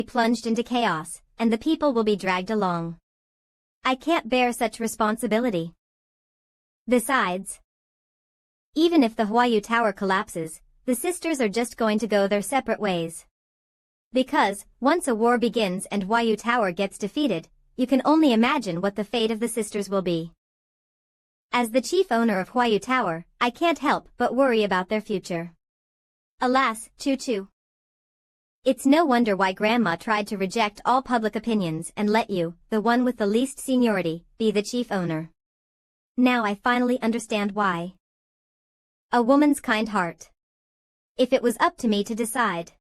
plunged into chaos, and the people will be dragged along. I can't bear such responsibility. Besides, even if the Huayu Tower collapses, the sisters are just going to go their separate ways. Because, once a war begins and Huayu Tower gets defeated, you can only imagine what the fate of the sisters will be. As the chief owner of Huayu Tower, I can't help but worry about their future. Alas, choo-choo. It's no wonder why Grandma tried to reject all public opinions and let you, the one with the least seniority, be the chief owner. Now I finally understand why. A woman's kind heart. If it was up to me to decide,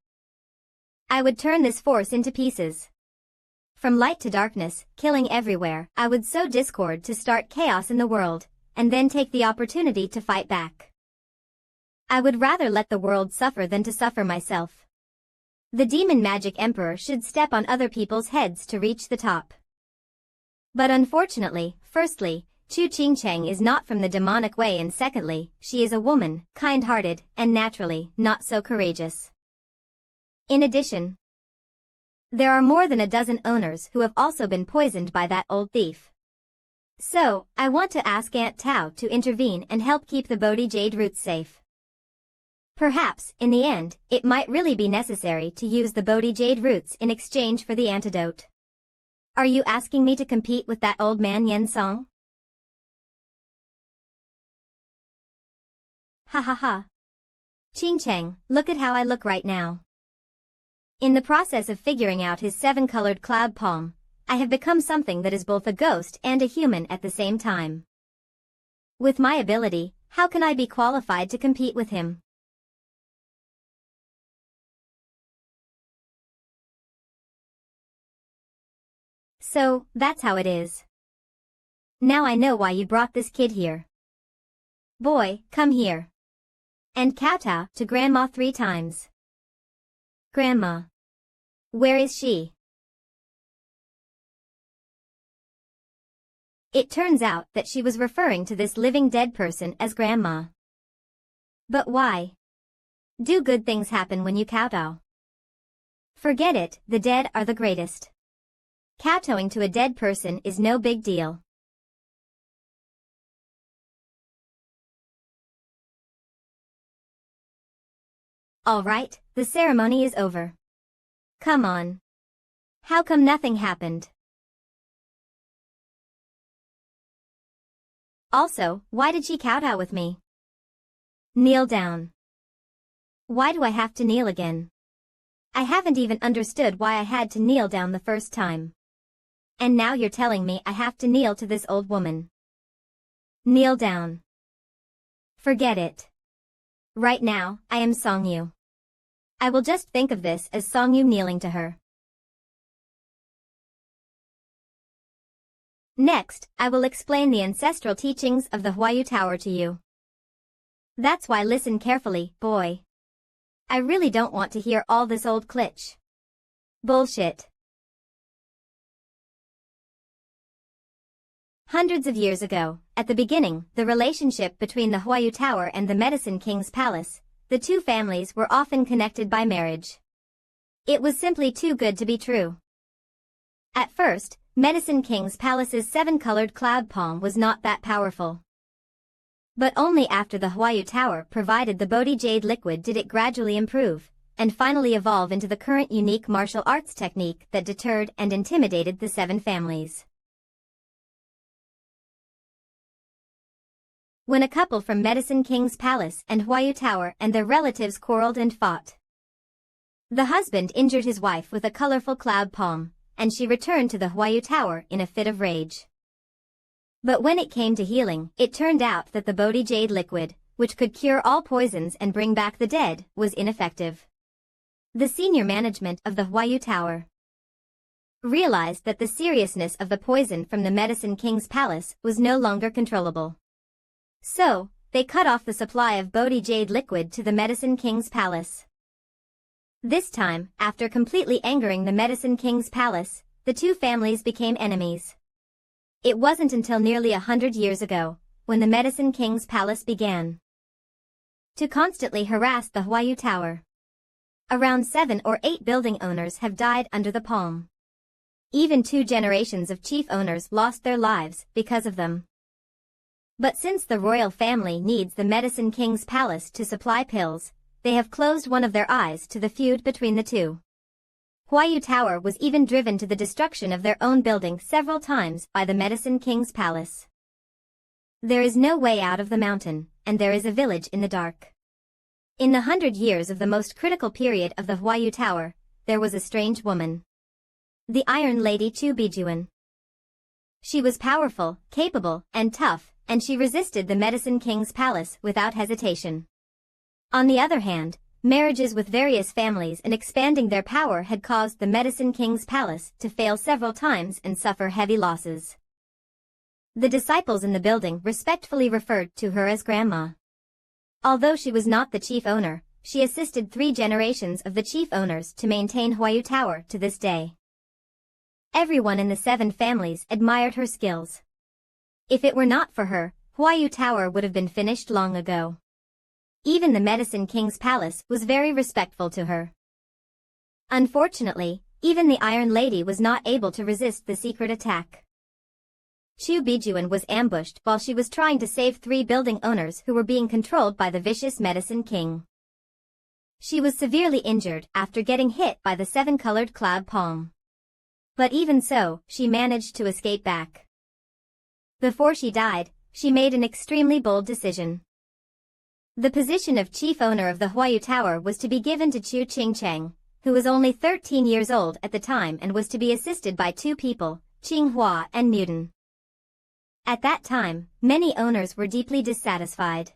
I would turn this force into pieces. From light to darkness, killing everywhere, I would sow discord to start chaos in the world, and then take the opportunity to fight back. I would rather let the world suffer than to suffer myself. The demon magic emperor should step on other people's heads to reach the top. But unfortunately, firstly, Chu Qingcheng is not from the demonic way, and secondly, she is a woman, kind-hearted, and naturally, not so courageous. In addition, there are more than a dozen owners who have also been poisoned by that old thief. So, I want to ask Aunt Tao to intervene and help keep the Bodhi Jade roots safe. Perhaps, in the end, it might really be necessary to use the Bodhi Jade roots in exchange for the antidote. Are you asking me to compete with that old man Yen Song? Ha ha ha. Qingcheng, look at how I look right now. In the process of figuring out his 7-colored cloud palm, I have become something that is both a ghost and a human at the same time. With my ability, how can I be qualified to compete with him? So, that's how it is. Now I know why you brought this kid here. Boy, come here. And kowtow to Grandma 3 times. Grandma. Where is she? It turns out that she was referring to this living dead person as Grandma. But why? Do good things happen when you kowtow? Forget it, the dead are the greatest. Kowtowing to a dead person is no big deal. All right, the ceremony is over. Come on. How come nothing happened? Also, why did she kowtow with me? Kneel down. Why do I have to kneel again? I haven't even understood why I had to kneel down the first time. And now you're telling me I have to kneel to this old woman. Kneel down. Forget it. Right now, I am Songyu. I will just think of this as Songyu kneeling to her. Next, I will explain the ancestral teachings of the Huayu Tower to you. That's why listen carefully, boy. I really don't want to hear all this old klitsch. Bullshit. Hundreds of years ago, at the beginning, the relationship between the Huayu Tower and the Medicine King's palace, the two families were often connected by marriage. It was simply too good to be true. At first, Medicine King's palace's 7-colored cloud palm was not that powerful. But only after the Huayu Tower provided the Bodhi Jade liquid did it gradually improve, and finally evolve into the current unique martial arts technique that deterred and intimidated the 7 families. When a couple from Medicine King's palace and Huayu Tower and their relatives quarreled and fought. The husband injured his wife with a colorful cloud palm, and she returned to the Huayu Tower in a fit of rage. But when it came to healing, it turned out that the Bodhi Jade liquid, which could cure all poisons and bring back the dead, was ineffective. The senior management of the Huayu Tower realized that the seriousness of the poison from the Medicine King's palace was no longer controllable. So, they cut off the supply of Bodhi Jade liquid to the Medicine King's palace. This time, after completely angering the Medicine King's palace, the two families became enemies. It wasn't until nearly 100 years ago, when the Medicine King's palace began to constantly harass the Huayu Tower. Around 7 or 8 building owners have died under the palm. Even 2 generations of chief owners lost their lives because of them. But since the royal family needs the Medicine King's palace to supply pills, they have closed one of their eyes to the feud between the two. Huayu Tower was even driven to the destruction of their own building several times by the Medicine King's palace. There is no way out of the mountain, and there is a village in the dark. In the 100 years of the most critical period of the Huayu Tower, there was a strange woman. The Iron Lady Chu Bijuan. She was powerful, capable, and tough, and she resisted the Medicine King's palace without hesitation. On the other hand, marriages with various families and expanding their power had caused the Medicine King's palace to fail several times and suffer heavy losses. The disciples in the building respectfully referred to her as Grandma. Although she was not the chief owner, she assisted 3 generations of the chief owners to maintain Huayu Tower to this day. Everyone in the 7 families admired her skills. If it were not for her, Huayu Tower would have been finished long ago. Even the Medicine King's palace was very respectful to her. Unfortunately, even the Iron Lady was not able to resist the secret attack. Chu Bijuan was ambushed while she was trying to save 3 building owners who were being controlled by the vicious Medicine King. She was severely injured after getting hit by the 7-colored cloud palm. But even so, she managed to escape back. Before she died, she made an extremely bold decision. The position of chief owner of the Huayu Tower was to be given to Chu Qingcheng, who was only 13 years old at the time and was to be assisted by 2 people, Qinghua and Newton. At that time, many owners were deeply dissatisfied.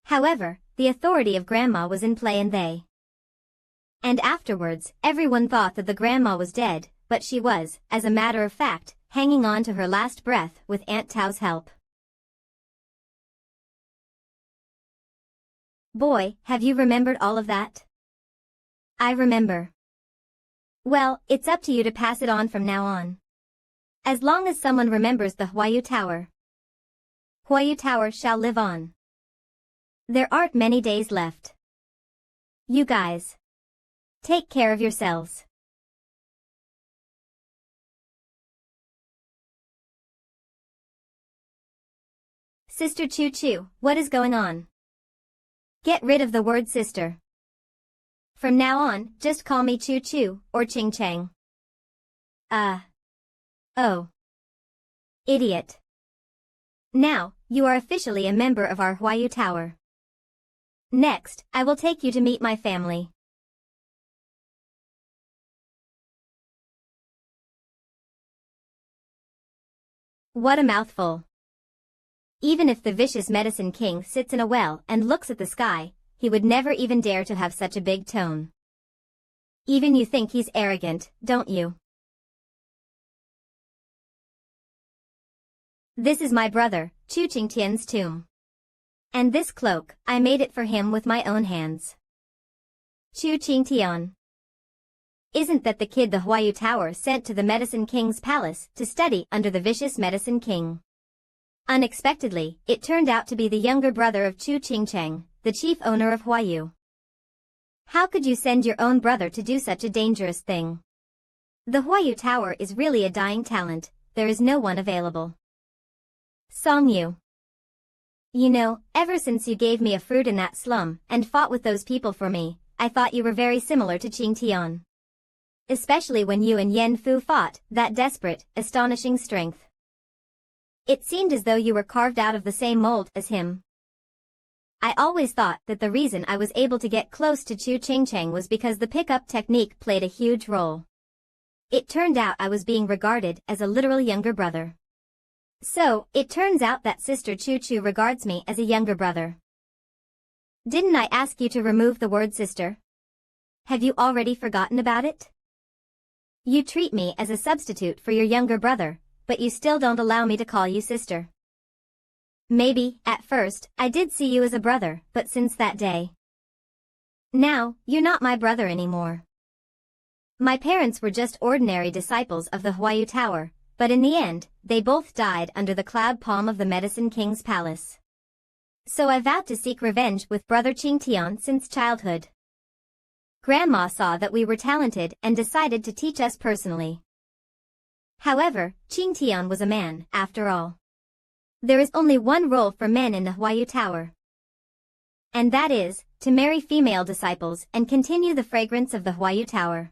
However, the authority of Grandma was in play and afterwards, everyone thought that the Grandma was dead, but she was, as a matter of fact, hanging on to her last breath with Aunt Tao's help. Boy, have you remembered all of that? I remember. Well, it's up to you to pass it on from now on. As long as someone remembers the Huayu Tower. Huayu Tower shall live on. There aren't many days left. You guys. Take care of yourselves. Sister Chu Chu, what is going on? Get rid of the word sister. From now on, just call me Chu Chu, or Ching Chang. Oh. Idiot. Now, you are officially a member of our Huayu Tower. Next, I will take you to meet my family. What a mouthful. Even if the vicious Medicine King sits in a well and looks at the sky, he would never even dare to have such a big tone. Even you think he's arrogant, don't you? This is my brother, Chu Qingtian's tomb. And this cloak, I made it for him with my own hands. Chu Qingtian. Isn't that the kid the Huayu Tower sent to the Medicine King's palace to study under the vicious Medicine King? Unexpectedly, it turned out to be the younger brother of Chu Qingcheng, the chief owner of Huayu. How could you send your own brother to do such a dangerous thing? The Huayu Tower is really a dying talent, there is no one available. Song Yu. You know, ever since you gave me a fruit in that slum and fought with those people for me, I thought you were very similar to Qing Tian. Especially when you and Yen Fu fought, that desperate, astonishing strength. It seemed as though you were carved out of the same mold as him. I always thought that the reason I was able to get close to Chu Qingcheng was because the pickup technique played a huge role. It turned out I was being regarded as a literal younger brother. So, it turns out that Sister Chu Chu regards me as a younger brother. Didn't I ask you to remove the word sister? Have you already forgotten about it? You treat me as a substitute for your younger brother, but you still don't allow me to call you sister. Maybe, at first, I did see you as a brother, but since that day. Now, you're not my brother anymore. My parents were just ordinary disciples of the Huayu Tower, but in the end, they both died under the cloud palm of the Medicine King's palace. So I vowed to seek revenge with brother Qingtian since childhood. Grandma saw that we were talented and decided to teach us personally. However, Qingtian was a man, after all. There is only one role for men in the Huayu Tower. And that is, to marry female disciples and continue the fragrance of the Huayu Tower.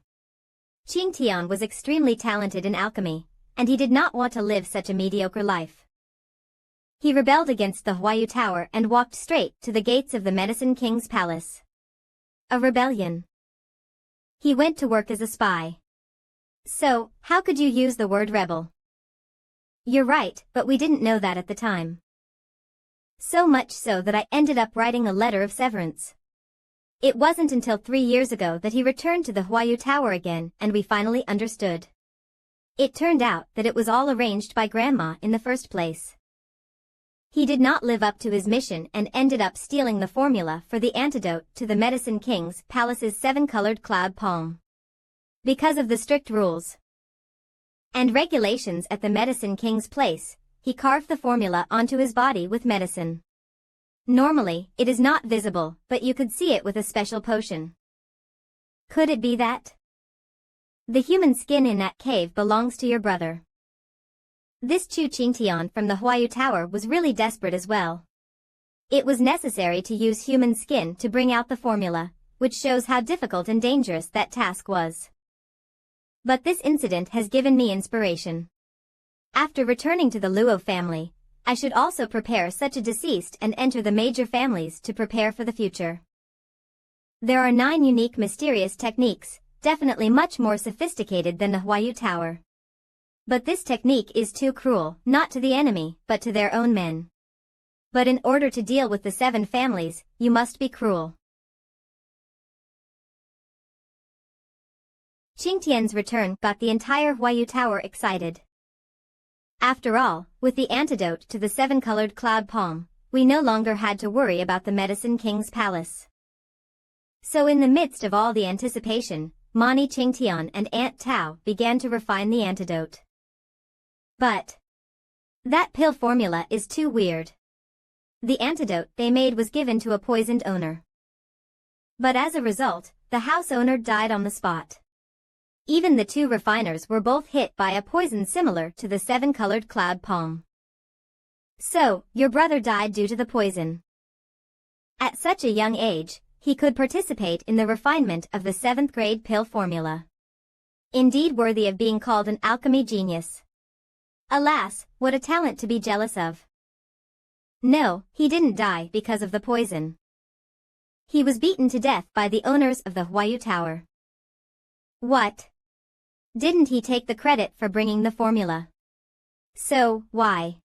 Qingtian was extremely talented in alchemy, and he did not want to live such a mediocre life. He rebelled against the Huayu Tower and walked straight to the gates of the Medicine King's palace. A rebellion. He went to work as a spy. So, how could you use the word rebel? You're right, but we didn't know that at the time. So much so that I ended up writing a letter of severance. It wasn't until 3 years ago that he returned to the Huayu Tower again and we finally understood. It turned out that it was all arranged by Grandma in the first place. He did not live up to his mission and ended up stealing the formula for the antidote to the Medicine King's palace's 7-colored cloud palm. Because of the strict rules and regulations at the Medicine King's place, he carved the formula onto his body with medicine. Normally, it is not visible, but you could see it with a special potion. Could it be that the human skin in that cave belongs to your brother? This Chu Qingtian from the Huayu Tower was really desperate as well. It was necessary to use human skin to bring out the formula, which shows how difficult and dangerous that task was. But this incident has given me inspiration. After returning to the Luo family, I should also prepare such a deceased and enter the major families to prepare for the future. There are 9 unique mysterious techniques, definitely much more sophisticated than the Huayu Tower. But this technique is too cruel, not to the enemy, but to their own men. But in order to deal with the 7 families, you must be cruel. Qingtian's return got the entire Huayu Tower excited. After all, with the antidote to the 7-colored cloud palm, we no longer had to worry about the Medicine King's palace. So in the midst of all the anticipation, Mani Qingtian and Aunt Tao began to refine the antidote. But that pill formula is too weird. The antidote they made was given to a poisoned owner. But as a result, the house owner died on the spot. Even the 2 refiners were both hit by a poison similar to the 7-colored cloud palm. So, your brother died due to the poison. At such a young age, he could participate in the refinement of the 7th grade pill formula. Indeed worthy of being called an alchemy genius. Alas, what a talent to be jealous of. No, he didn't die because of the poison. He was beaten to death by the owners of the Huayu Tower. What? Didn't he take the credit for bringing the formula? So, why?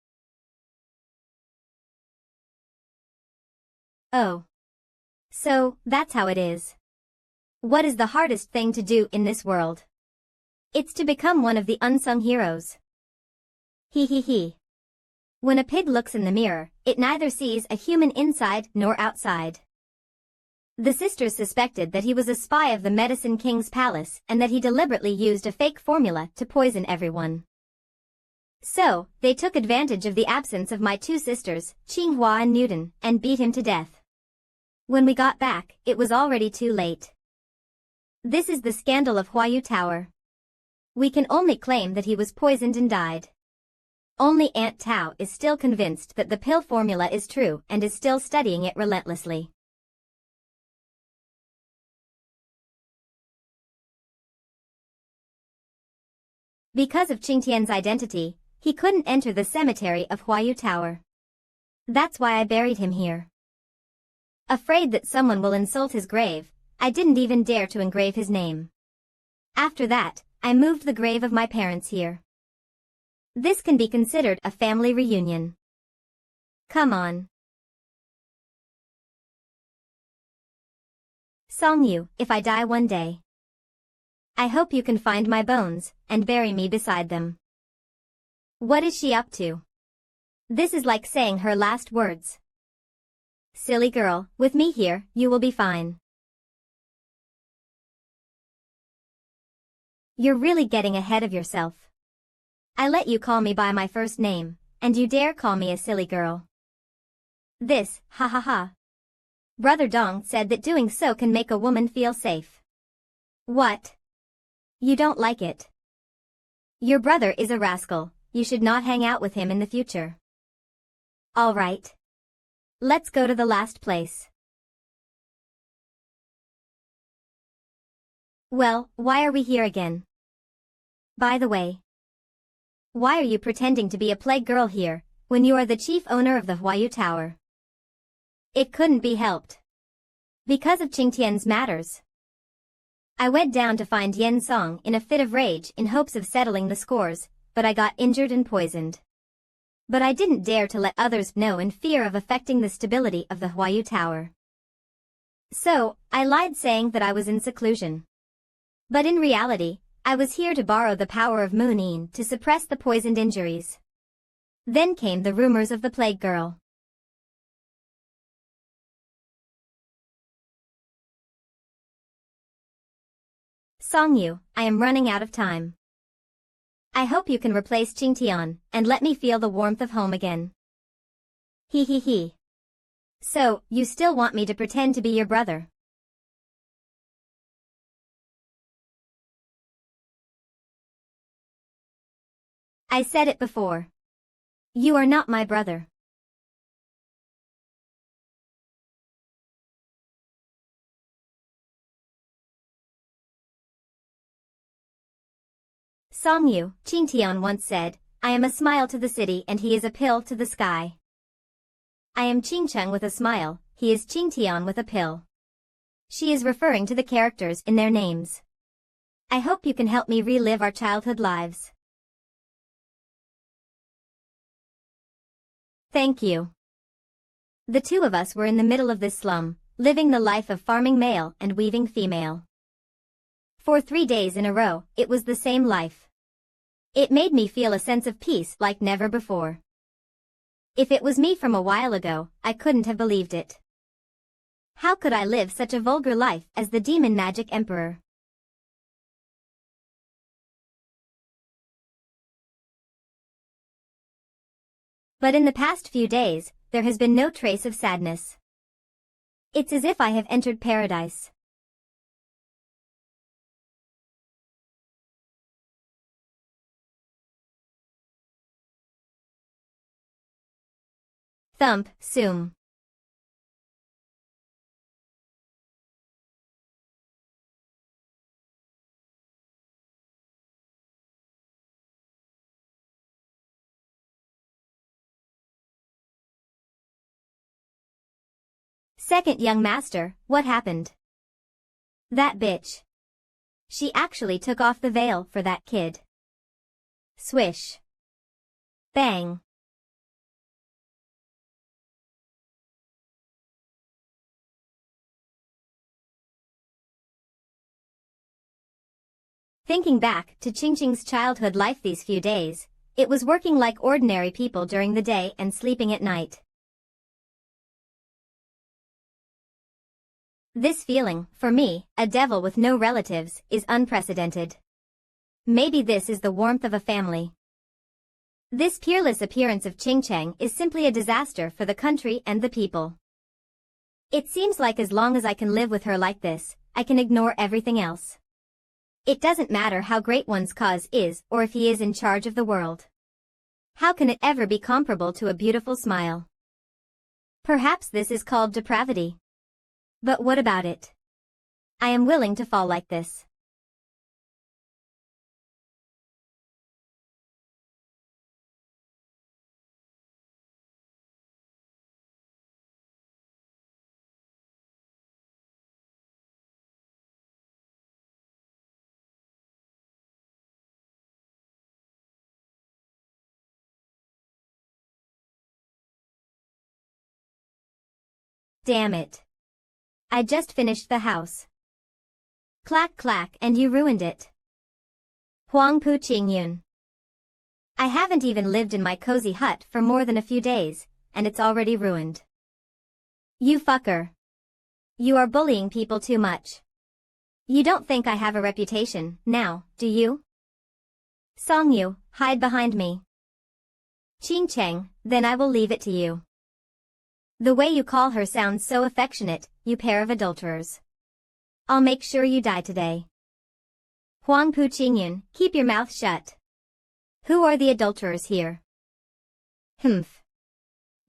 Oh. So, that's how it is. What is the hardest thing to do in this world? It's to become one of the unsung heroes. He. When a pig looks in the mirror, it neither sees a human inside nor outside. The sisters suspected that he was a spy of the Medicine King's palace and that he deliberately used a fake formula to poison everyone. So, they took advantage of the absence of my 2 sisters, Qinghua and Newton, and beat him to death. When we got back, it was already too late. This is the scandal of Huayu Tower. We can only claim that he was poisoned and died. Only Aunt Tao is still convinced that the pill formula is true and is still studying it relentlessly. Because of Qingtian's identity, he couldn't enter the cemetery of Huayu Tower. That's why I buried him here. Afraid that someone will insult his grave, I didn't even dare to engrave his name. After that, I moved the grave of my parents here. This can be considered a family reunion. Come on. Songyu, if I die one day, I hope you can find my bones and bury me beside them. What is she up to? This is like saying her last words. Silly girl, with me here, you will be fine. You're really getting ahead of yourself. I let you call me by my first name, and you dare call me a silly girl. This, ha ha ha. Brother Dong said that doing so can make a woman feel safe. What? You don't like it? Your brother is a rascal, you should not hang out with him in the future. All right. Let's go to the last place. Well, why are we here again? By the way, why are you pretending to be a plague girl here, when you are the chief owner of the Huayu Tower? It couldn't be helped. Because of Qingtian's matters. I went down to find Yen Song in a fit of rage in hopes of settling the scores, but I got injured and poisoned. But I didn't dare to let others know in fear of affecting the stability of the Huayu Tower. So, I lied saying that I was in seclusion. But in reality, I was here to borrow the power of Moonin to suppress the poisoned injuries. Then came the rumors of the plague girl. Songyu, I am running out of time. I hope you can replace Qingtian and let me feel the warmth of home again. He he he. So, you still want me to pretend to be your brother? I said it before. You are not my brother. Songyu, Qingtian once said, I am a smile to the city and he is a pill to the sky. I am Qingcheng with a smile, he is Qingtian with a pill. She is referring to the characters in their names. I hope you can help me relive our childhood lives. Thank you. The two of us were in the middle of this slum, living the life of farming male and weaving female. For 3 days in a row, it was the same life. It made me feel a sense of peace like never before. If it was me from a while ago, I couldn't have believed it. How could I live such a vulgar life as the demon magic emperor? But in the past few days, there has been no trace of sadness. It's as if I have entered paradise. Thump, Soom. Second young master, what happened? That bitch. She actually took off the veil for that kid. Swish. Bang. Thinking back to Qingqing's childhood life these few days, it was working like ordinary people during the day and sleeping at night. This feeling, for me, a devil with no relatives, is unprecedented. Maybe this is the warmth of a family. This peerless appearance of Qingcheng is simply a disaster for the country and the people. It seems like as long as I can live with her like this, I can ignore everything else. It doesn't matter how great one's cause is or if he is in charge of the world. How can it ever be comparable to a beautiful smile? Perhaps this is called depravity. But what about it? I am willing to fall like this. Damn it. I just finished the house. Clack clack, and you ruined it. Huang Pu Qingyun. I haven't even lived in my cozy hut for more than a few days, and it's already ruined. You fucker. You are bullying people too much. You don't think I have a reputation, now, do you? Songyu, hide behind me. Qingcheng, then I will leave it to you. The way you call her sounds so affectionate, you pair of adulterers. I'll make sure you die today. Huang Pu Qingyun, keep your mouth shut. Who are the adulterers here? Humph.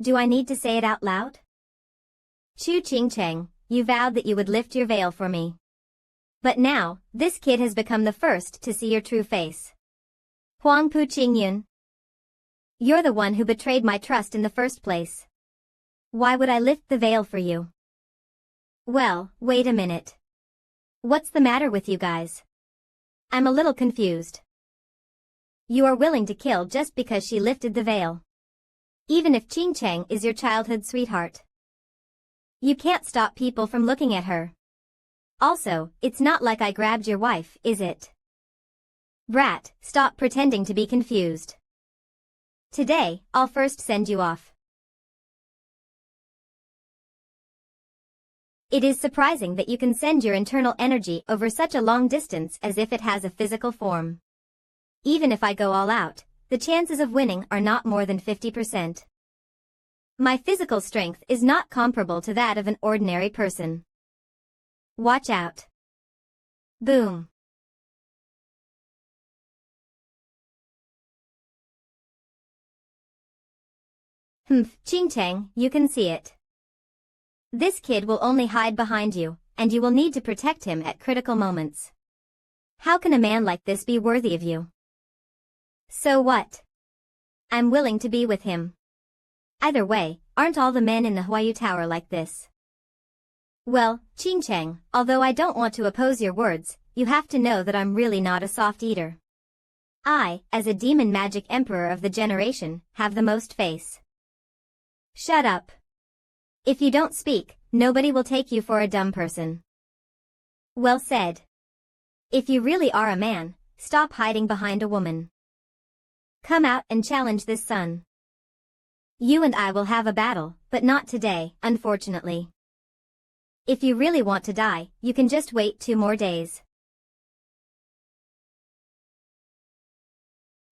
Do I need to say it out loud? Chu Qingcheng, you vowed that you would lift your veil for me. But now, this kid has become the first to see your true face. Huang Pu Qingyun. You're the one who betrayed my trust in the first place. Why would I lift the veil for you? Well, wait a minute. What's the matter with you guys? I'm a little confused. You are willing to kill just because she lifted the veil. Even if Qingcheng is your childhood sweetheart. You can't stop people from looking at her. Also, it's not like I grabbed your wife, is it? Brat, stop pretending to be confused. Today, I'll first send you off. It is surprising that you can send your internal energy over such a long distance as if it has a physical form. Even if I go all out, the chances of winning are not more than 50%. My physical strength is not comparable to that of an ordinary person. Watch out. Boom. Humph, Qingcheng, you can see it. This kid will only hide behind you, and you will need to protect him at critical moments. How can a man like this be worthy of you? So what? I'm willing to be with him. Either way, aren't all the men in the Huayu Tower like this? Well, Qingcheng, although I don't want to oppose your words, you have to know that I'm really not a soft eater. I, as a demon magic emperor of the generation, have the most face. Shut up. If you don't speak, nobody will take you for a dumb person. Well said. If you really are a man, stop hiding behind a woman. Come out and challenge this son. You and I will have a battle, but not today, unfortunately. If you really want to die, you can just wait 2 more days.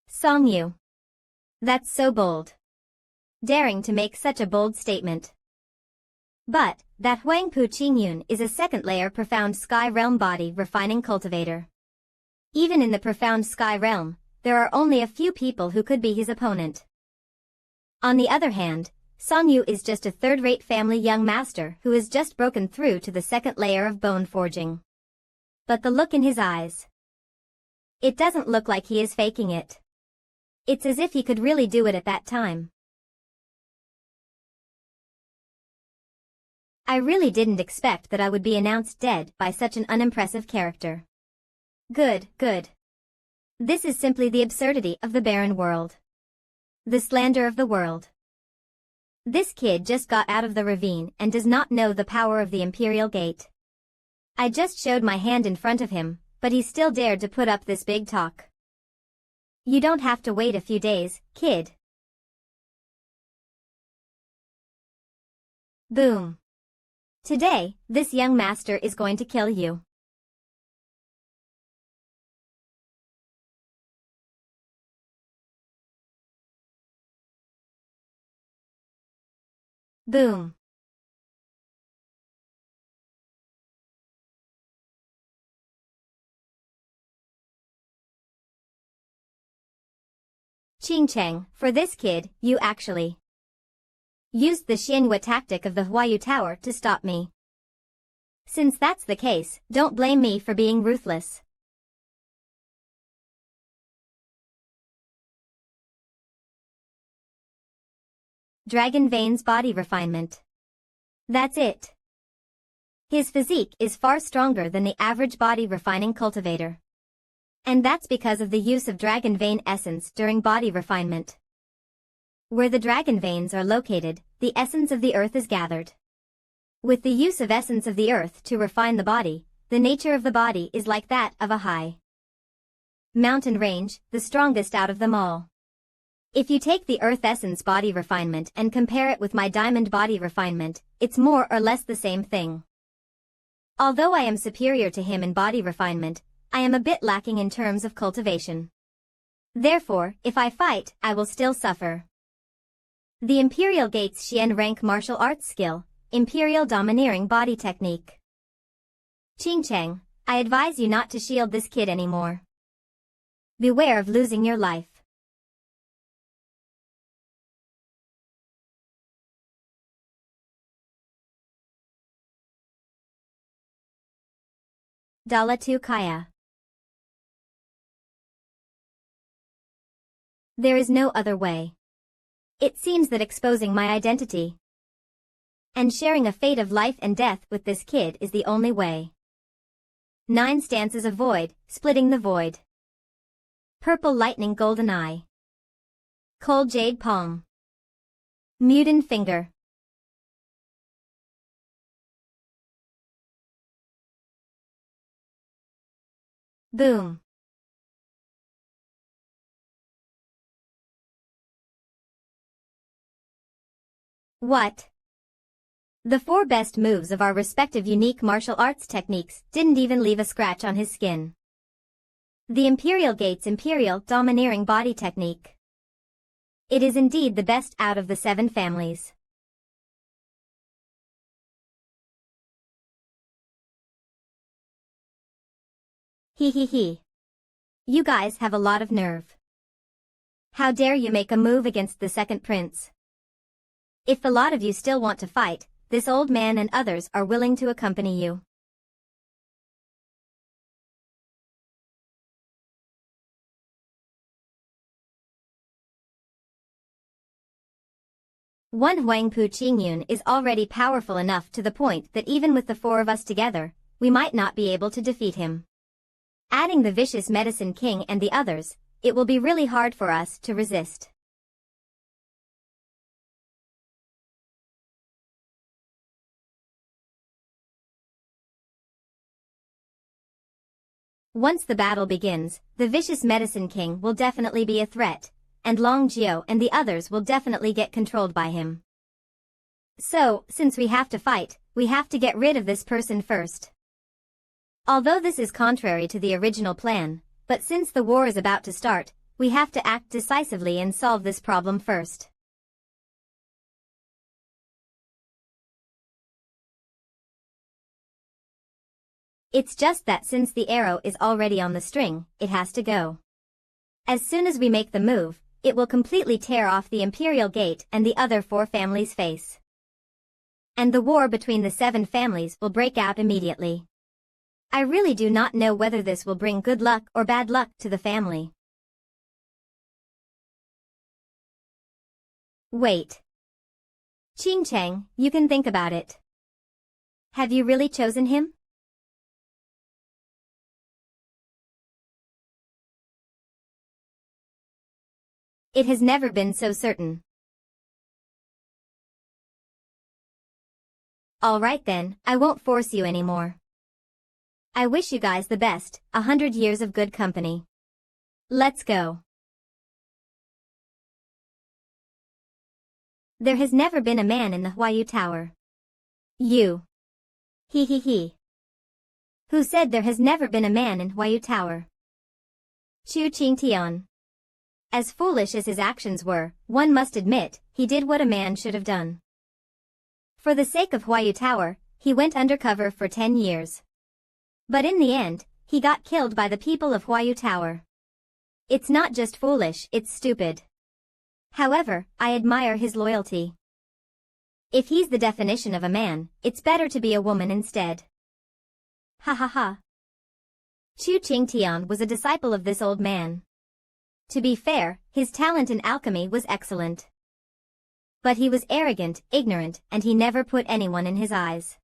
Songyu. That's so bold. Daring to make such a bold statement. But, that Huang Pu Qingyun is a second-layer profound sky realm body refining cultivator. Even in the profound sky realm, there are only a few people who could be his opponent. On the other hand, Songyu is just a third-rate family young master who has just broken through to the second layer of bone forging. But the look in his eyes. It doesn't look like he is faking it. It's as if he could really do it at that time. I really didn't expect that I would be announced dead by such an unimpressive character. Good, good. This is simply the absurdity of the barren world. The slander of the world. This kid just got out of the ravine and does not know the power of the Imperial Gate. I just showed my hand in front of him, but he still dared to put up this big talk. You don't have to wait a few days, kid. Boom. Today, this young master is going to kill you. Boom. Qingcheng, for this kid, you actually used the MANHWA tactic of the Huayu Tower to stop me. Since that's the case, don't blame me for being ruthless. Dragon Vein's body refinement. That's it. His physique is far stronger than the average body refining cultivator. And that's because of the use of Dragon Vein essence during body refinement. Where the dragon veins are located, the essence of the earth is gathered. With the use of essence of the earth to refine the body, the nature of the body is like that of a high mountain range, the strongest out of them all. If you take the earth essence body refinement and compare it with my diamond body refinement, it's more or less the same thing. Although I am superior to him in body refinement, I am a bit lacking in terms of cultivation. Therefore, if I fight, I will still suffer. The Imperial Gates Xian rank martial arts skill, Imperial Domineering Body Technique. Qingcheng, I advise you not to shield this kid anymore. Beware of losing your life. Dala tu Kaya. There is no other way. It seems that exposing my identity and sharing a fate of life and death with this kid is the only way. 9 stances of void, splitting the void. Purple lightning golden eye. Cold jade palm. Mutin finger. Boom. What? The 4 best moves of our respective unique martial arts techniques didn't even leave a scratch on his skin. The Imperial Gate's Imperial Domineering Body Technique. It is indeed the best out of the 7 families. He. You guys have a lot of nerve. How dare you make a move against the second prince? If the lot of you still want to fight, this old man and others are willing to accompany you. One Huangpu Qingyun is already powerful enough to the point that even with the 4 of us together, we might not be able to defeat him. Adding the Vicious Medicine King and the others, it will be really hard for us to resist. Once the battle begins, the Vicious Medicine King will definitely be a threat, and Long Jiao and the others will definitely get controlled by him. So, since we have to fight, we have to get rid of this person first. Although this is contrary to the original plan, but since the war is about to start, we have to act decisively and solve this problem first. It's just that since the arrow is already on the string, it has to go. As soon as we make the move, it will completely tear off the Imperial Gate and the other 4 families' face. And the war between the 7 families will break out immediately. I really do not know whether this will bring good luck or bad luck to the family. Wait. Qing Cheng, you can think about it. Have you really chosen him? It has never been so certain. Alright then, I won't force you anymore. I wish you guys the best, 100 years of good company. Let's go. There has never been a man in the Huayu Tower. You. He. Who said there has never been a man in Huayu Tower? Chu Qingtian. As foolish as his actions were, one must admit, he did what a man should have done. For the sake of Huayu Tower, he went undercover for 10 years. But in the end, he got killed by the people of Huayu Tower. It's not just foolish, it's stupid. However, I admire his loyalty. If he's the definition of a man, it's better to be a woman instead. Ha. Chu Qingtian was a disciple of this old man. To be fair, his talent in alchemy was excellent. But he was arrogant, ignorant, and he never put anyone in his eyes.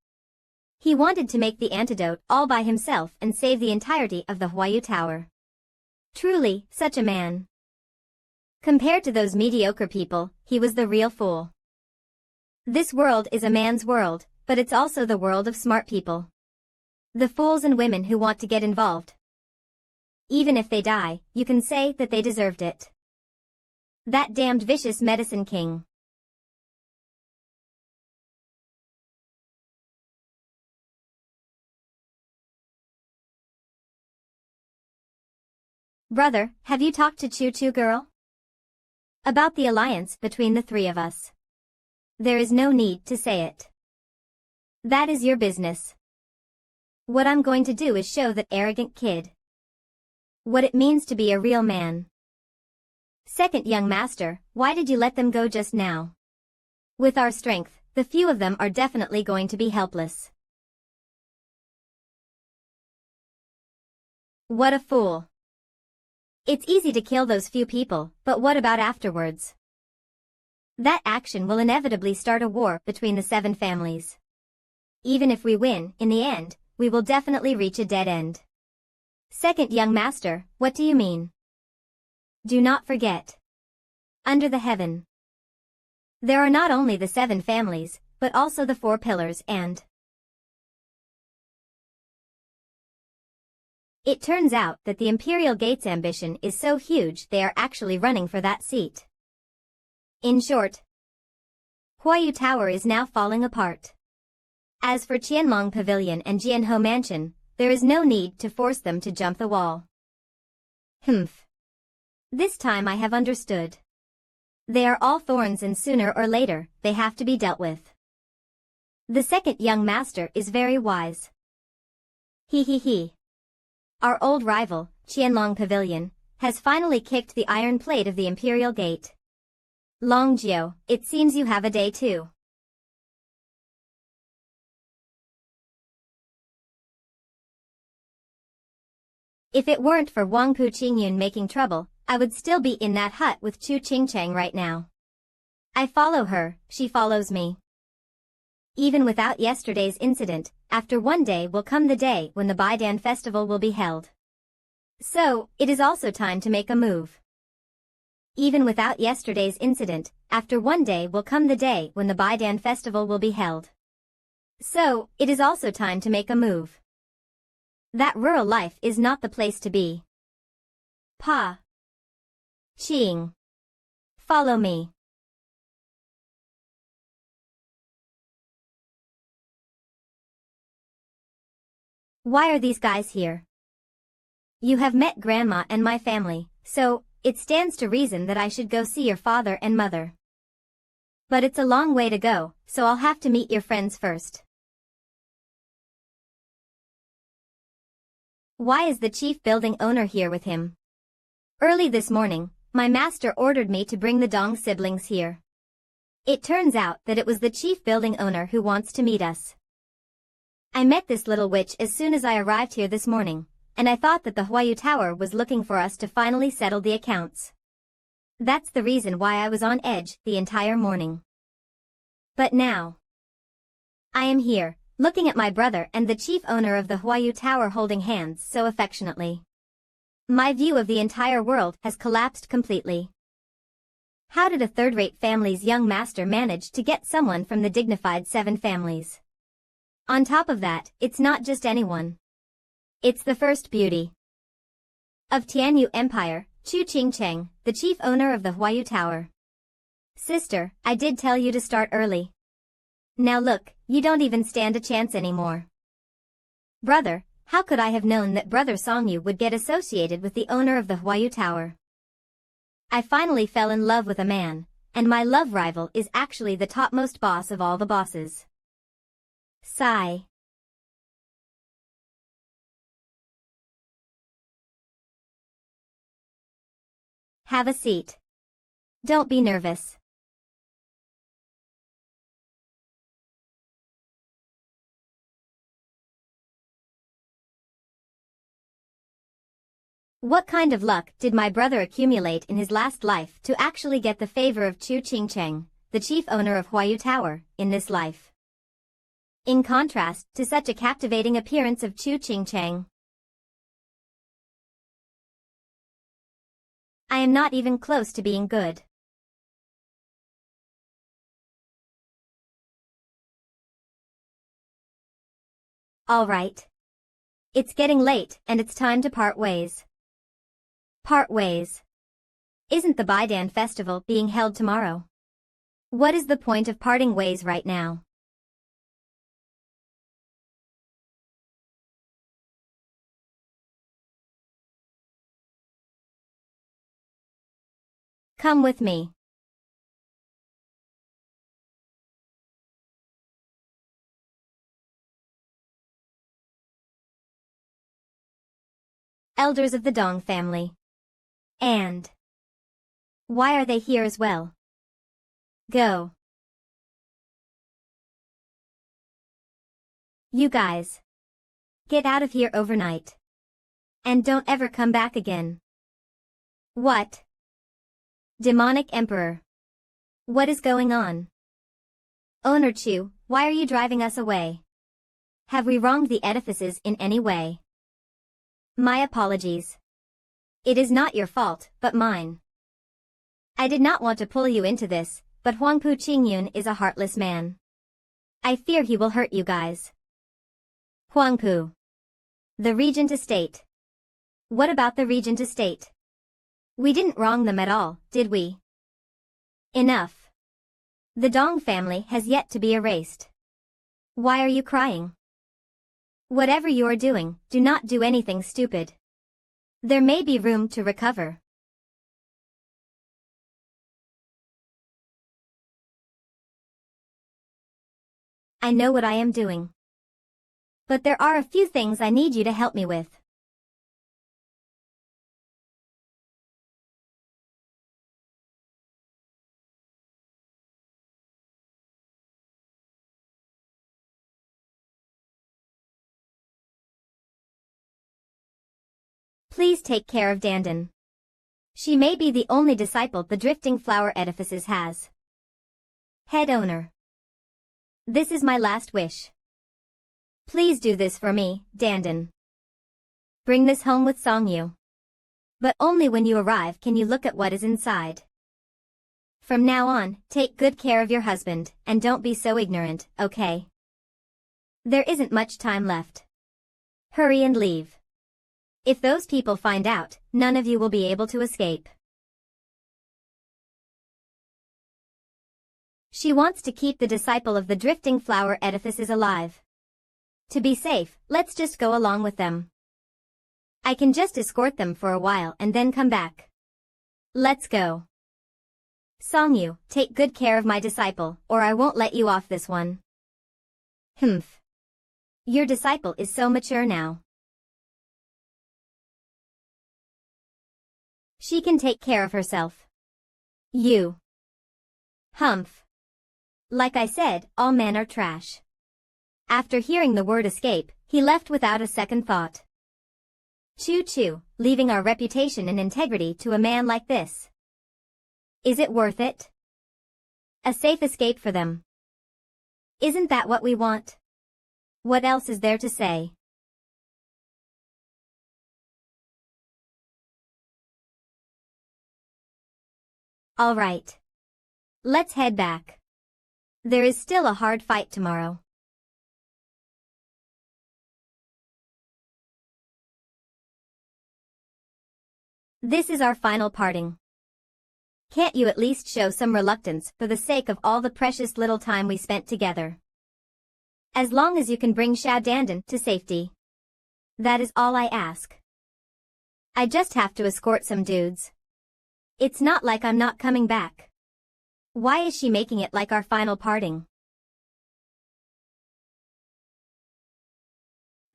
He wanted to make the antidote all by himself and save the entirety of the Huayu Tower. Truly, such a man. Compared to those mediocre people, he was the real fool. This world is a man's world, but it's also the world of smart people. The fools and women who want to get involved. Even if they die, you can say that they deserved it. That damned Vicious Medicine King. Brother, have you talked to Chu girl? About the alliance between the 3 of us. There is no need to say it. That is your business. What I'm going to do is show that arrogant kid what it means to be a real man. Second young master, why did you let them go just now? With our strength, the few of them are definitely going to be helpless. What a fool. It's easy to kill those few people, but what about afterwards? That action will inevitably start a war between the 7 families. Even if we win, in the end, we will definitely reach a dead end. Second young master, what do you mean? Do not forget. Under the heaven, there are not only the 7 families, but also the 4 pillars and... It turns out that the Imperial Gate's ambition is so huge they are actually running for that seat. In short, Huayu Tower is now falling apart. As for Qianlong Pavilion and Jianhou Mansion, there is no need to force them to jump the wall. Humph. This time I have understood. They are all thorns and sooner or later, they have to be dealt with. The second young master is very wise. He. Our old rival, Qianlong Pavilion, has finally kicked the iron plate of the Imperial Gate. Long Jiu, it seems you have a day too. If it weren't for Wangpu Qingyun making trouble, I would still be in that hut with Chu Qingchang right now. I follow her, she follows me. Even without yesterday's incident, after one day will come the day when the Baidan festival will be held. So, it is also time to make a move. Even without yesterday's incident, after one day will come the day when the Baidan festival will be held. So, it is also time to make a move. That rural life is not the place to be. Pa. Qing. Follow me. Why are these guys here? You have met Grandma and my family, so, it stands to reason that I should go see your father and mother. But it's a long way to go, so I'll have to meet your friends first. Why is the chief building owner here with him? Early this morning, my master ordered me to bring the Dong siblings here. It turns out that it was the chief building owner who wants to meet us. I met this little witch as soon as I arrived here this morning, and I thought that the Huayu Tower was looking for us to finally settle the accounts. That's the reason why I was on edge the entire morning. But now, I am here, looking at my brother and the chief owner of the Huayu Tower holding hands so affectionately. My view of the entire world has collapsed completely. How did a third-rate family's young master manage to get someone from the dignified 7 families? On top of that, it's not just anyone. It's the first beauty of Tianyu Empire, Chu Qingcheng, the chief owner of the Huayu Tower. Sister, I did tell you to start early. Now look, you don't even stand a chance anymore. Brother, how could I have known that Brother Songyu would get associated with the owner of the Huayu Tower? I finally fell in love with a man, and my love rival is actually the topmost boss of all the bosses. Sigh. Have a seat. Don't be nervous. What kind of luck did my brother accumulate in his last life to actually get the favor of Chu Qingcheng, the chief owner of Huayu Tower, in this life? In contrast to such a captivating appearance of Chu Qingcheng, I am not even close to being good. All right. It's getting late and it's time to part ways. Part ways. Isn't the Baidan festival being held tomorrow? What is the point of parting ways right now? Come with me. elders of the Dong family. And why are they here as well? Go. You guys. Get out of here overnight. And don't ever come back again. What? Demonic Emperor. What is going on? Owner Chu, why are you driving us away? Have we wronged the edifices in any way? My apologies. It is not your fault, but mine. I did not want to pull you into this, but Huangpu Qingyun is a heartless man. I fear he will hurt you guys. Huangpu. The Regent Estate. What about the Regent Estate? We didn't wrong them at all, did we? Enough. The Dong family has yet to be erased. Why are you crying? Whatever you are doing, do not do anything stupid. There may be room to recover. I know what I am doing. But there are a few things I need you to help me with. Please take care of Dandan. She may be the only disciple the Drifting Flower Edifices has. Head owner. This is my last wish. Please do this for me, Dandan. Bring this home with Songyu. But only when you arrive can you look at what is inside. From now on, take good care of your husband, and don't be so ignorant, okay? There isn't much time left. Hurry and leave. If those people find out, none of you will be able to escape. She wants to keep the disciple of the Drifting Flower Edifices alive. To be safe, let's just go along with them. I can just escort them for a while and then come back. Let's go. Songyu, take good care of my disciple, or I won't let you off this one. Humph. Your disciple is so mature now. She can take care of herself. You. Humph. Like I said, all men are trash. After hearing the word escape, he left without a second thought. Choo-choo, leaving our reputation and integrity to a man like this. Is it worth it? A safe escape for them. Isn't that what we want? What else is there to say? All right. Let's head back. There is still a hard fight tomorrow. This is our final parting. Can't you at least show some reluctance for the sake of all the precious little time we spent together? As long as you can bring Xiao Dandan to safety. That is all I ask. I just have to escort some dudes. It's not like I'm not coming back. Why is she making it like our final parting?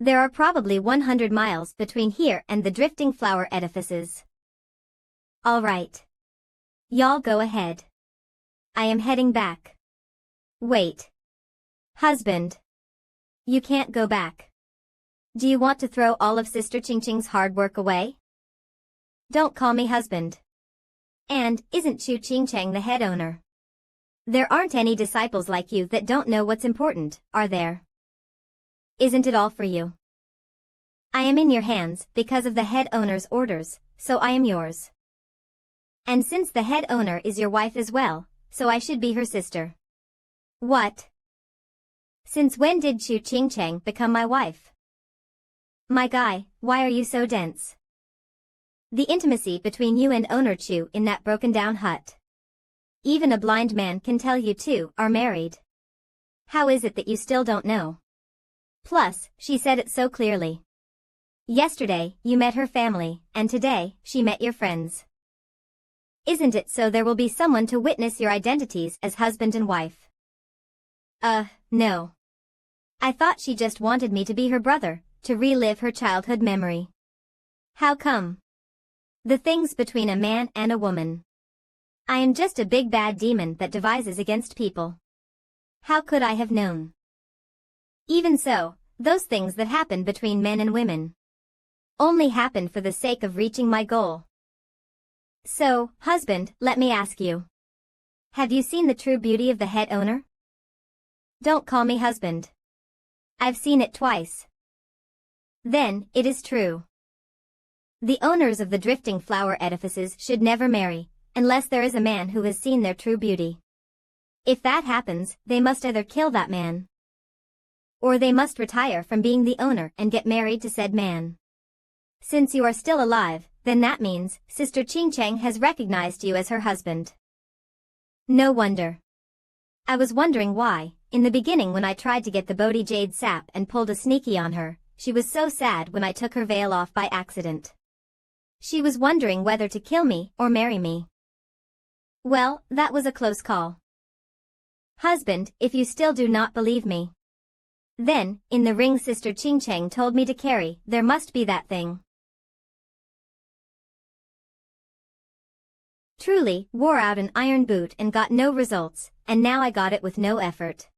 There are probably 100 miles between here and the Drifting Flower Edifices. All right. Y'all go ahead. I am heading back. Wait. Husband. You can't go back. Do you want to throw all of Sister Qingqing's hard work away? Don't call me husband. And, isn't Chu Qingcheng the head owner? There aren't any disciples like you that don't know what's important, are there? Isn't it all for you? I am in your hands because of the head owner's orders, so I am yours. And since the head owner is your wife as well, so I should be her sister. What? Since when did Chu Qingcheng become my wife? My guy, why are you so dense? The intimacy between you and Owner Chu in that broken-down hut. Even a blind man can tell you two are married. How is it that you still don't know? Plus, she said it so clearly. Yesterday, you met her family, and today, she met your friends. Isn't it so there will be someone to witness your identities as husband and wife? No. I thought she just wanted me to be her brother, to relive her childhood memory. How come? The things between a man and a woman. I am just a big bad demon that devises against people. How could I have known? Even so, those things that happen between men and women only happen for the sake of reaching my goal. So, husband, let me ask you. Have you seen the true beauty of the head owner? Don't call me husband. I've seen it twice. Then, it is true. The owners of the drifting flower edifices should never marry, unless there is a man who has seen their true beauty. If that happens, they must either kill that man, or they must retire from being the owner and get married to said man. Since you are still alive, then that means Sister Ching Cheng has recognized you as her husband. No wonder. I was wondering why, in the beginning when I tried to get the Bodhi Jade sap and pulled a sneaky on her, she was so sad when I took her veil off by accident. She was wondering whether to kill me or marry me. Well, that was a close call. Husband, if you still do not believe me, then, in the ring Sister Ching Cheng told me to carry, there must be that thing. Truly, wore out an iron boot and got no results, and now I got it with no effort.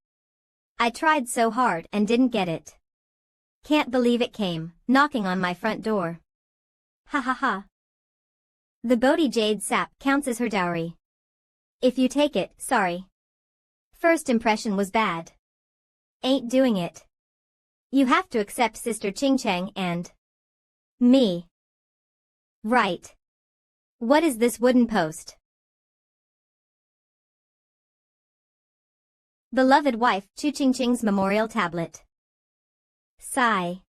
I tried so hard and didn't get it. Can't believe it came, knocking on my front door. Ha ha ha. The Bodhi Jade sap counts as her dowry. If you take it, sorry. First impression was bad. Ain't doing it. You have to accept Sister Ching Cheng and me. Right. What is this wooden post? Beloved wife, Chu Ching Ching's memorial tablet. Sigh.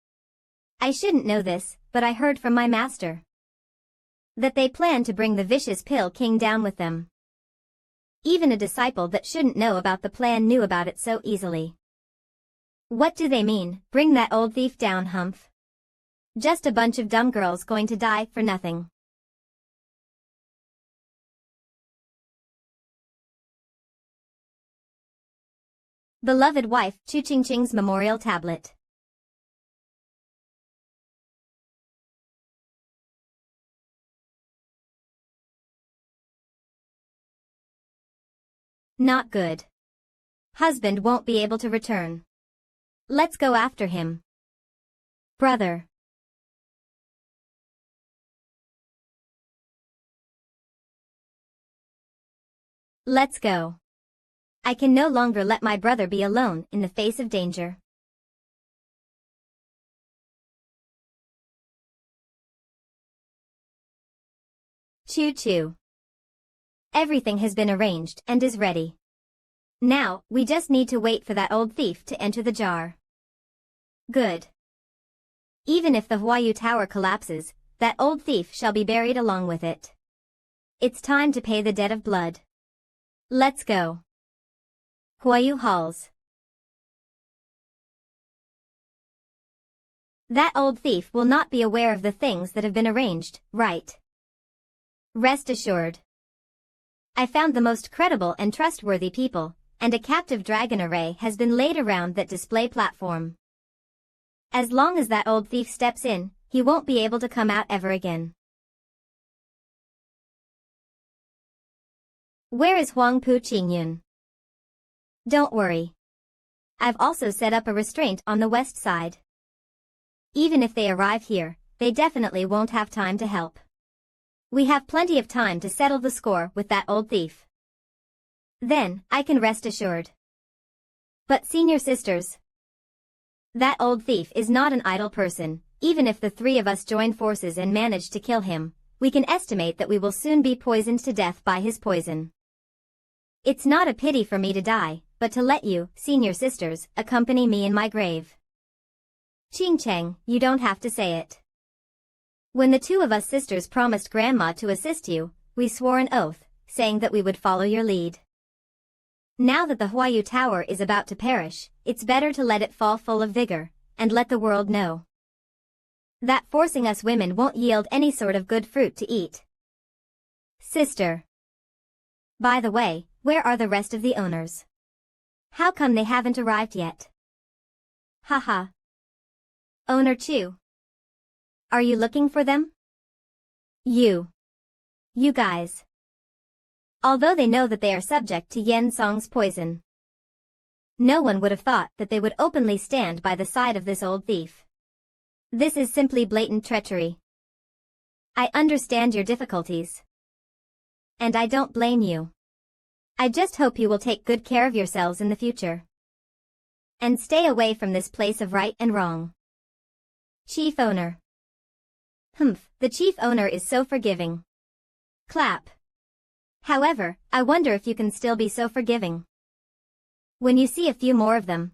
I shouldn't know this, but I heard from my master that they plan to bring the vicious Pill King down with them. Even a disciple that shouldn't know about the plan knew about it so easily. What do they mean, bring that old thief down, humph? Just a bunch of dumb girls going to die for nothing. Beloved wife, Chu Ching Ching's memorial tablet. Not good. Husband won't be able to return. Let's go after him. Brother. Let's go. I can no longer let my brother be alone in the face of danger. Choo choo. Everything has been arranged and is ready. Now, we just need to wait for that old thief to enter the jar. Good. Even if the Huayu Tower collapses, that old thief shall be buried along with it. It's time to pay the debt of blood. Let's go. Huayu Halls. That old thief will not be aware of the things that have been arranged, right? Rest assured. I found the most credible and trustworthy people, and a captive dragon array has been laid around that display platform. As long as that old thief steps in, he won't be able to come out ever again. Where is Huang Pu Qingyun? Don't worry. I've also set up a restraint on the west side. Even if they arrive here, they definitely won't have time to help. We have plenty of time to settle the score with that old thief. Then, I can rest assured. But senior sisters, that old thief is not an idle person. Even if the three of us join forces and manage to kill him, we can estimate that we will soon be poisoned to death by his poison. It's not a pity for me to die, but to let you, senior sisters, accompany me in my grave. Ching Cheng, you don't have to say it. When the two of us sisters promised Grandma to assist you, we swore an oath, saying that we would follow your lead. Now that the Huayu Tower is about to perish, it's better to let it fall full of vigor, and let the world know that forcing us women won't yield any sort of good fruit to eat. Sister. By the way, where are the rest of the owners? How come they haven't arrived yet? Haha. Owner Chu. Are you looking for them? You guys. Although they know that they are subject to Yen Song's poison, no one would have thought that they would openly stand by the side of this old thief. This is simply blatant treachery. I understand your difficulties. And I don't blame you. I just hope you will take good care of yourselves in the future. And stay away from this place of right and wrong. Chief Owner. Humph, the chief owner is so forgiving. Clap. However, I wonder if you can still be so forgiving when you see a few more of them.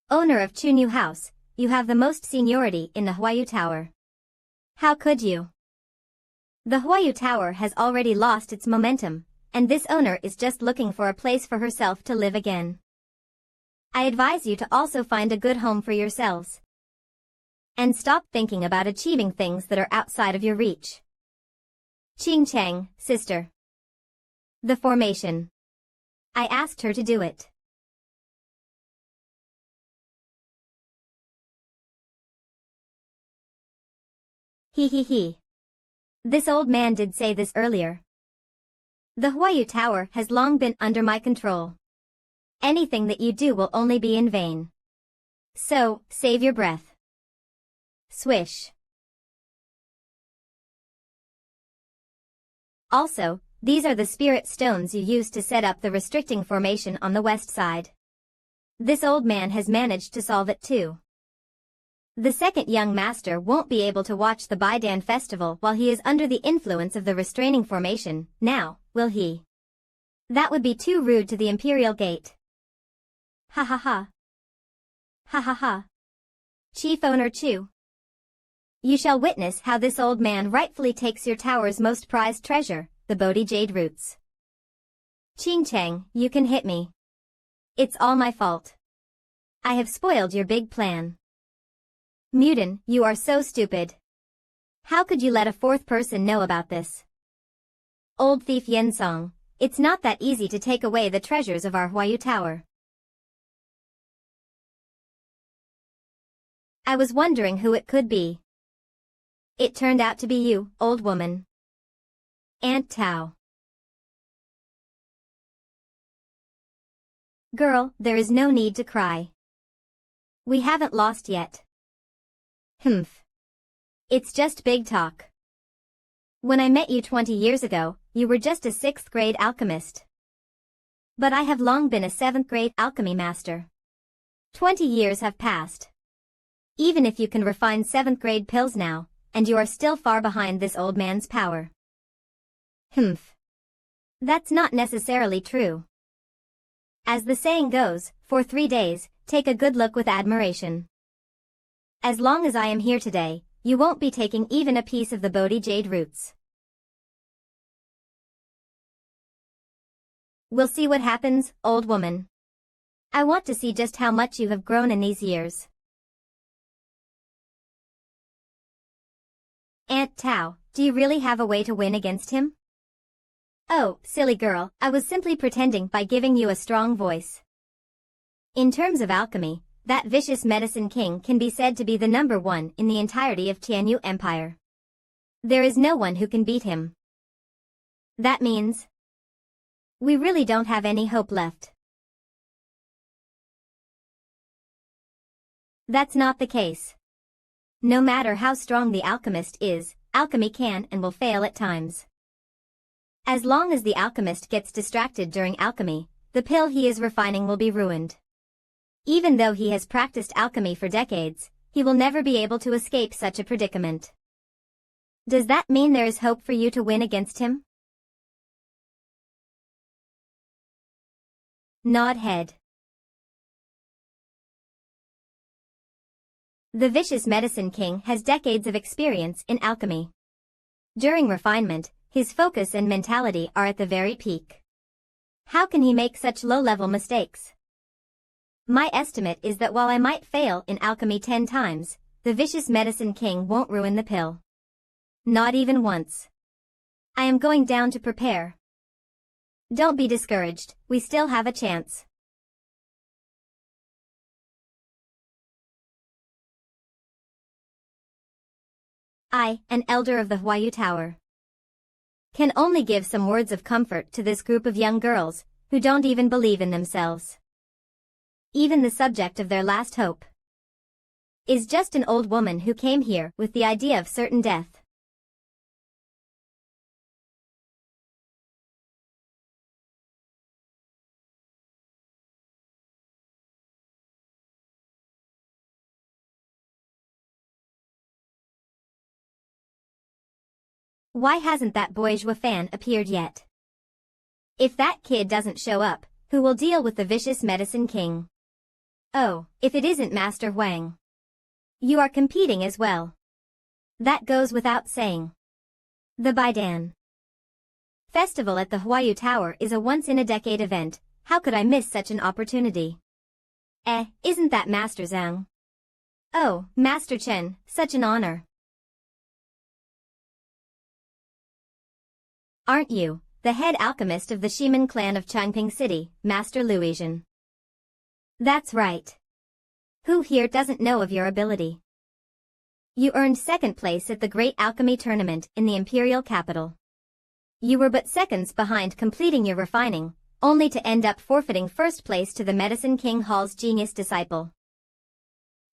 Owner of Chunyu House, you have the most seniority in the Huayu Tower. How could you? The Huayu Tower has already lost its momentum, and this owner is just looking for a place for herself to live again. I advise you to also find a good home for yourselves. And stop thinking about achieving things that are outside of your reach. Qing Chang, sister. The formation. I asked her to do it. He. This old man did say this earlier. The Huayu Tower has long been under my control. Anything that you do will only be in vain. So, save your breath. Swish. Also, these are the spirit stones you used to set up the restricting formation on the west side. This old man has managed to solve it too. The second young master won't be able to watch the Baidan festival while he is under the influence of the restraining formation, now, will he? That would be too rude to the Imperial Gate. Ha ha ha. Ha ha ha. Chief Owner Chu. You shall witness how this old man rightfully takes your tower's most prized treasure, the Bodhi Jade Roots. Qing Chang, you can hit me. It's all my fault. I have spoiled your big plan. Muden, you are so stupid. How could you let a fourth person know about this? Old thief Yensong, it's not that easy to take away the treasures of our Huayu Tower. I was wondering who it could be. It turned out to be you, old woman. Aunt Tao. Girl, there is no need to cry. We haven't lost yet. Humph. It's just big talk. When I met you 20 years ago, you were just a 6th grade alchemist. But I have long been a 7th grade alchemy master. 20 years have passed. Even if you can refine 7th grade pills now, and you are still far behind this old man's power. Humph. That's not necessarily true. As the saying goes, for 3 days, take a good look with admiration. As long as I am here today, you won't be taking even a piece of the Bodhi Jade Roots. We'll see what happens, old woman. I want to see just how much you have grown in these years. Aunt Tao, do you really have a way to win against him? Oh, silly girl, I was simply pretending by giving you a strong voice. In terms of alchemy, that vicious medicine king can be said to be the #1 in the entirety of Tianyu Empire. There is no one who can beat him. That means we really don't have any hope left. That's not the case. No matter how strong the alchemist is, alchemy can and will fail at times. As long as the alchemist gets distracted during alchemy, the pill he is refining will be ruined. Even though he has practiced alchemy for decades, he will never be able to escape such a predicament. Does that mean there is hope for you to win against him? Nod head. The vicious medicine king has decades of experience in alchemy. During refinement, his focus and mentality are at the very peak. How can he make such low-level mistakes? My estimate is that while I might fail in alchemy 10 times, the vicious medicine king won't ruin the pill. Not even once. I am going down to prepare. Don't be discouraged, we still have a chance. I, an elder of the Huayu Tower, can only give some words of comfort to this group of young girls who don't even believe in themselves. Even the subject of their last hope is just an old woman who came here with the idea of certain death. Why hasn't that bourgeois fan appeared yet? If that kid doesn't show up, who will deal with the vicious medicine king? Oh, if it isn't Master Huang. You are competing as well. That goes without saying. The Baidan Festival at the Huayu Tower is a once-in-a-decade event. How could I miss such an opportunity? Isn't that Master Zhang? Oh, Master Chen, such an honor. Aren't you the head alchemist of the Shiman clan of Changping City, Master Luizhen? That's right. Who here doesn't know of your ability? You earned second place at the Great Alchemy Tournament in the Imperial Capital. You were but seconds behind completing your refining, only to end up forfeiting first place to the Medicine King Hall's genius disciple,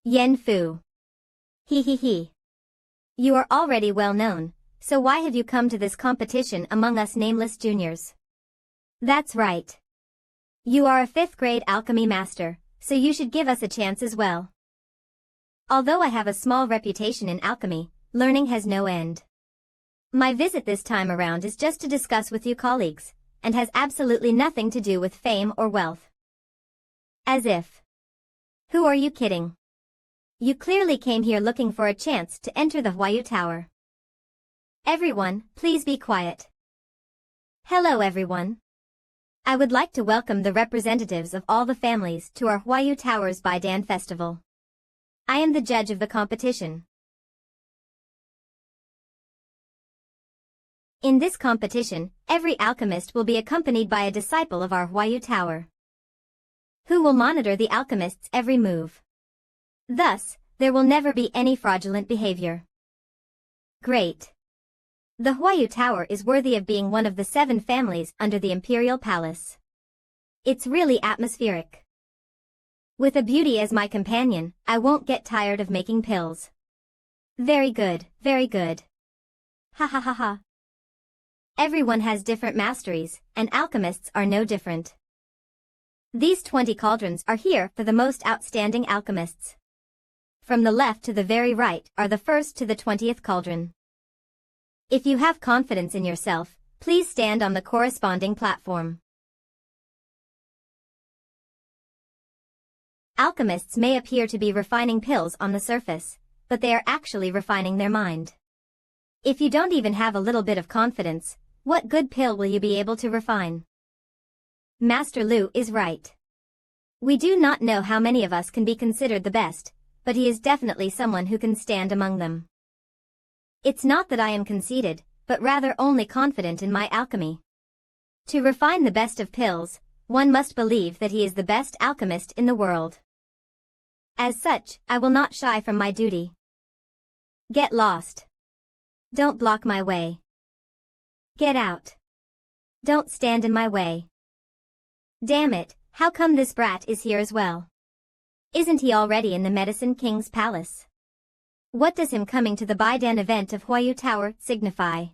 Yen Fu. He. You are already well known, so why have you come to this competition among us nameless juniors? That's right. You are a 5th grade alchemy master, so you should give us a chance as well. Although I have a small reputation in alchemy, learning has no end. My visit this time around is just to discuss with you colleagues, and has absolutely nothing to do with fame or wealth. As if. Who are you kidding? You clearly came here looking for a chance to enter the Huayu Tower. Everyone, please be quiet. Hello everyone. I would like to welcome the representatives of all the families to our Huayu Tower's Baidan Festival. I am the judge of the competition. In this competition, every alchemist will be accompanied by a disciple of our Huayu Tower, who will monitor the alchemist's every move. Thus, there will never be any fraudulent behavior. Great. The Huayu Tower is worthy of being one of the 7 families under the Imperial Palace. It's really atmospheric. With a beauty as my companion, I won't get tired of making pills. Very good, very good. Ha ha ha ha. Everyone has different masteries, and alchemists are no different. These 20 cauldrons are here for the most outstanding alchemists. From the left to the very right are the first to the 20th cauldron. If you have confidence in yourself, please stand on the corresponding platform. Alchemists may appear to be refining pills on the surface, but they are actually refining their mind. If you don't even have a little bit of confidence, what good pill will you be able to refine? Master Lu is right. We do not know how many of us can be considered the best, but he is definitely someone who can stand among them. It's not that I am conceited, but rather only confident in my alchemy. To refine the best of pills, one must believe that he is the best alchemist in the world. As such, I will not shy from my duty. Get lost. Don't block my way. Get out. Don't stand in my way. Damn it, how come this brat is here as well? Isn't he already in the Medicine King's palace? What does him coming to the Baidan event of Huayu Tower signify?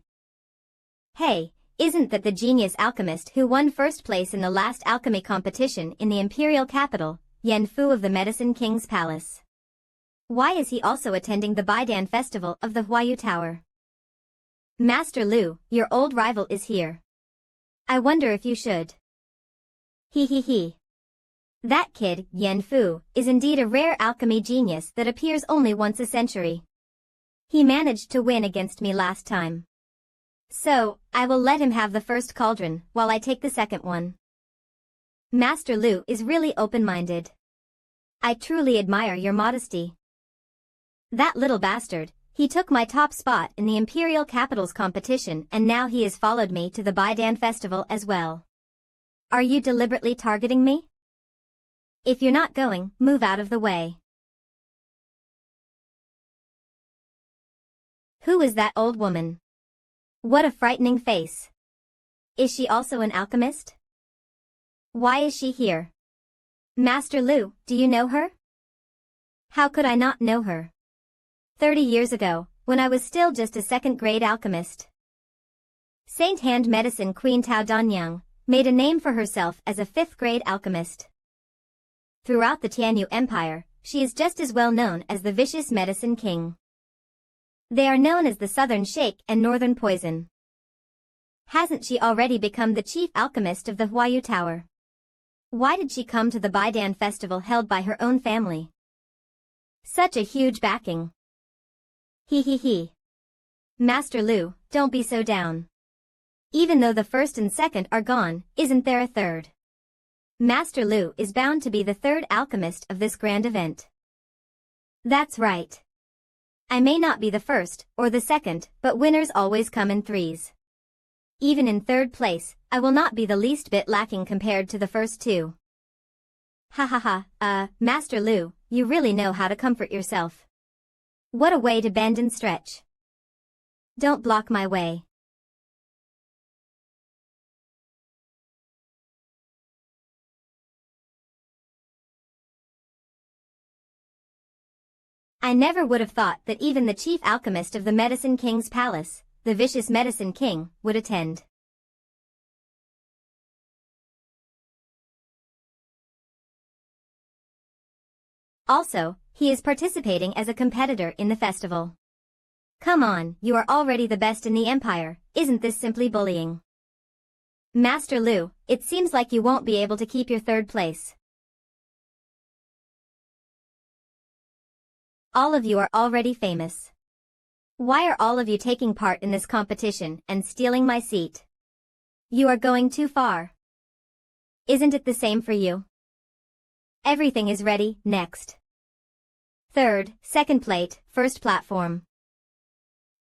Hey, isn't that the genius alchemist who won first place in the last alchemy competition in the imperial capital, Yen Fu of the Medicine King's palace? Why is he also attending the Baidan festival of the Huayu Tower? Master Lu, your old rival is here. I wonder if you should. He. That kid, Yen Fu, is indeed a rare alchemy genius that appears only once a century. He managed to win against me last time. So, I will let him have the first cauldron, while I take the second one. Master Lu is really open-minded. I truly admire your modesty. That little bastard, he took my top spot in the Imperial Capital's competition and now he has followed me to the Baidan festival as well. Are you deliberately targeting me? If you're not going, move out of the way. Who is that old woman? What a frightening face. Is she also an alchemist? Why is she here? Master Lu, do you know her? How could I not know her? 30 years ago, when I was still just a second-grade alchemist, Saint Hand Medicine Queen Tao Danyang made a name for herself as a 5th-grade alchemist. Throughout the Tianyu Empire, she is just as well known as the Vicious Medicine King. They are known as the Southern Shake and Northern Poison. Hasn't she already become the chief alchemist of the Huayu Tower? Why did she come to the Baidan festival held by her own family? Such a huge backing. He. Master Lu, don't be so down. Even though the first and second are gone, isn't there a third? Master Lu is bound to be the third alchemist of this grand event. That's right. I may not be the first or the second, but winners always come in threes. Even in third place, I will not be the least bit lacking compared to the first two. Master Lu, you really know how to comfort yourself. What a way to bend and stretch. Don't block my way. I never would have thought that even the chief alchemist of the Medicine King's palace, the Vicious Medicine King, would attend. Also, he is participating as a competitor in the festival. Come on, you are already the best in the empire, isn't this simply bullying? Master Lu, it seems like you won't be able to keep your third place. All of you are already famous. Why are all of you taking part in this competition and stealing my seat? You are going too far. Isn't it the same for you? Everything is ready, next. Third, second plate, first platform.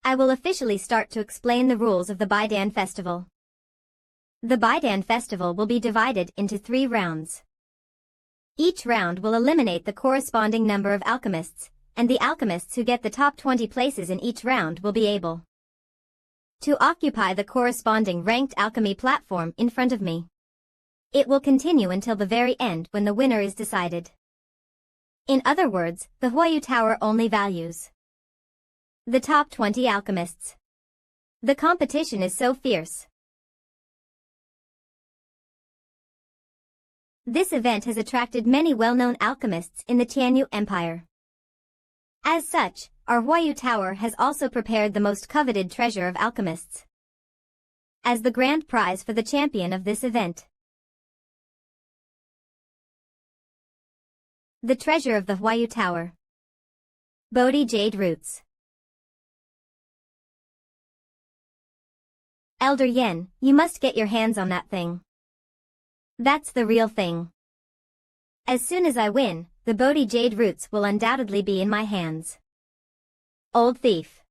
I will officially start to explain the rules of the Baidan Festival. The Baidan Festival will be divided into 3 rounds. Each round will eliminate the corresponding number of alchemists, and the alchemists who get the top 20 places in each round will be able to occupy the corresponding ranked alchemy platform in front of me. It will continue until the very end when the winner is decided. In other words, the Huayu Tower only values the top 20 alchemists. The competition is so fierce. This event has attracted many well-known alchemists in the Tianyu Empire. As such, our Huayu Tower has also prepared the most coveted treasure of alchemists as the grand prize for the champion of this event. The treasure of the Huayu Tower. Bodhi Jade Roots. Elder Yen, you must get your hands on that thing. That's the real thing. As soon as I win, the Bodhi Jade Roots will undoubtedly be in my hands. Old thief.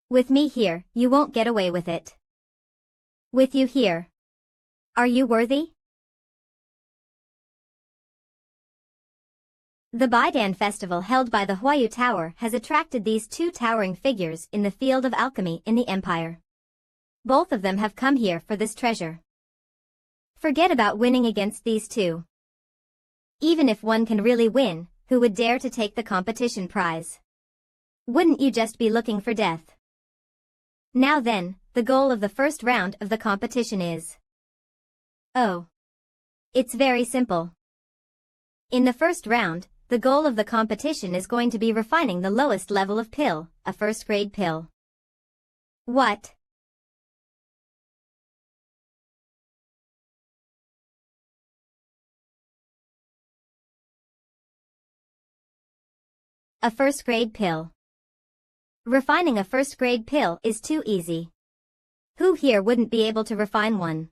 With me here, you won't get away with it. With you here. Are you worthy? The Baidan festival held by the Huayu Tower has attracted these 2 towering figures in the field of alchemy in the empire. Both of them have come here for this treasure. Forget about winning against these 2. Even if one can really win, who would dare to take the competition prize? Wouldn't you just be looking for death? Now then, the goal of the first round of the competition is... Oh. It's very simple. In the first round, the goal of the competition is going to be refining the lowest level of pill, a first-grade pill. What? A first-grade pill. Refining a first-grade pill is too easy. Who here wouldn't be able to refine one?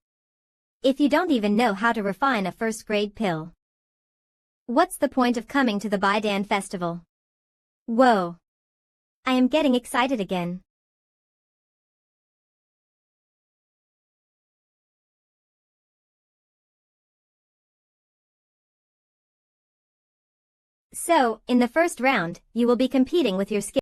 If you don't even know how to refine a first-grade pill, what's the point of coming to the Baidan festival? Whoa. I am getting excited again. So, in the first round, you will be competing with your skill.